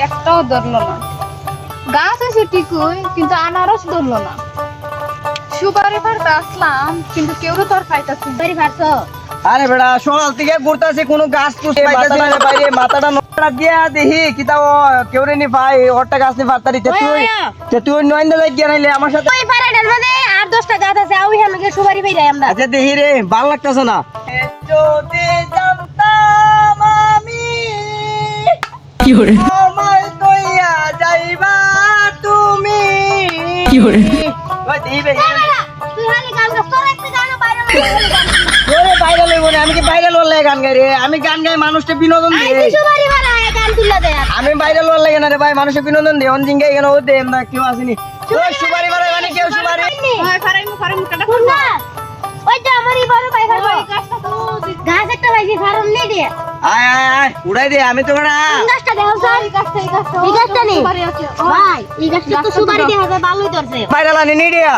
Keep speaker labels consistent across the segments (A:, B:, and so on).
A: একটাও ধরলো না। গাছ আছে ঠিকই, কিন্তু আনারস ধরলো না। সুপারি ফাড়তে আসলাম, কিন্তু কেউ তো আর খাইতেছে না।
B: বাড়ি ফাড়ছো?
C: আরে বেড়া সকাল থেকে ঘুরতাছি কোনো গাছ পুষ পাইতাছি না রে বাইরে মাথাটা নড়া দিয়া দেখি কিতা ও কেউ রে নি ভাই ওরটা গাছ নি ফাড়তারি তুই নয়ন্দা যাই গিয়া নাইলে আমার সাথে
B: ওই ফাড়াটার মধ্যে 8-10টা গাছ আছে, আউই হালকে সুপারি ফাইরাই আমরা।
C: আচ্ছা দেখি রে ভালো লাগতেছে না যদি জানতাম আমি
D: কি হরে
C: আমায় কইয়া যাইবা তুমি
D: কি হরে
C: ওই দিবে
B: তুই খালি গান গাছ, তোর একটা গানও বাইরে
C: ওরে ভাইরাল হইব না আমি কি ভাইরাল হলে গান গাই রে আমি গান গাই মানুষকে বিনোদন
B: আই
C: দিই
B: সুপারি ফাড়ায় গান তুলে দে।
C: আমি ভাইরাল হলে লাগে না রে ভাই মানুষকে বিনোদন দিই অনজিং গাই কেন ও দে না কেউ আসেনি ওই সুপারি মারে মানে কেউ সুপারি
A: হয় ফাড়াইমু কাটা
B: শুন না, ওই যে আমারই বড় ভাই ফাড়বো।
A: গাছটা তো
B: গাছ একটা ভাইছি ফাড়ন নে দে।
C: আয় আয় আয় উড়াই দে আমি তো না
B: কোন গাছটা দেখাও স্যার?
A: এই গাছটা
B: এই গাছটা নেই
A: সুপারি আছে।
B: ভাই, এই গাছটা তো সুপারি দেখা যায়, ভালোই ধরছে।
C: ভাইরাল আনি নি দিয়া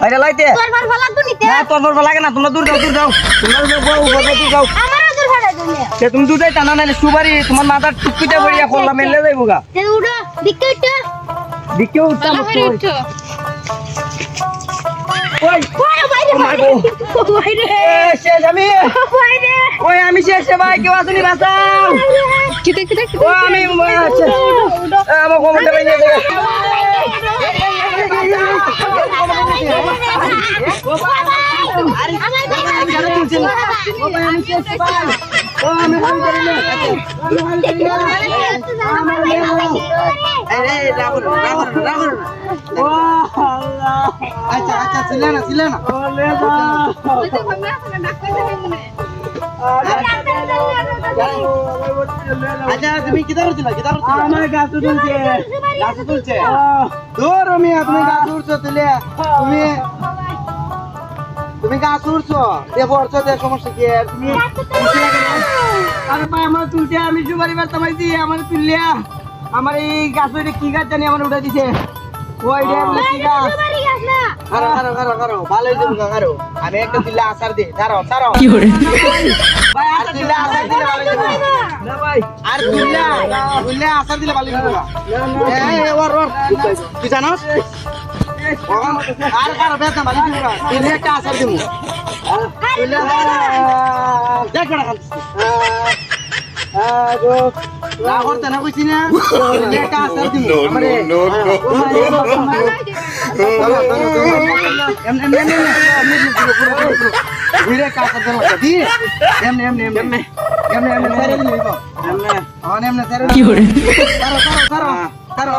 C: ভাইরাল আইতে
B: তোর ফাড় ফালাক নিতে
C: না তোর বড় লাগে না তোমরা দূর যাও তোমরা যাও উপরে দূর যাও
B: আমারও দূর ফাড়াই দিলে।
C: সে তুমি দূর যাইতা না নাইলে সুপারি তোমার মাথার টুকুটা পড়িয়া করলাম মেলে যাইবো গা
B: তে উড়ো দিকে উঠো।
C: দিকে উঠতাম
A: উঠো।
C: ওই
B: ওই বাইরে
C: মাগো
B: বাইরে
C: এ শেষ আমি
B: বাইরে
C: ওই আমি শেষ ভাই কেউ আসেনি বাঁচাও
A: কিতে
C: ও আমি আমার কোমরটা ভেঙে গেছে
E: আচ্ছা আচ্ছা ছিল না আচ্ছা তুমি কিতা করছিলা
C: আমার গাছ তুলছে
E: গাছ তুলছে দূর মিয়া তুমি গাছ উঠছো তুলে তুমি গাছ উঠছো দে পড়ছো দে সমস্যা কি আর তুমি
C: আরে ভাই আমার তুলছে আমি সুপারি বের তামাইছি আমার তুললিয়া আমার এই গাছ কি গাছ জানি আমার উঠে দিছে ওই রে কি গাছ
B: সুপারি গাছ না।
E: কারো ভালোই দেবো কারো আমি একটা দিলে আসার দে ছাড়ো
D: কি হরে
C: ভাই
E: আর দিলে আসার দিলে ভালো দেবো
C: না ভাই
E: আর দিলে আসার দিলে ভালো দেবো ওর তুই জানোস আর কারো বেতন ভালো দেবো দিলে একটা আসার দেবো দেখ না না করতে না কইছি না দিলে একটা আসার দেবো আমারে ঘুরে কাছে দি এমনি
D: কি হরে
E: কারো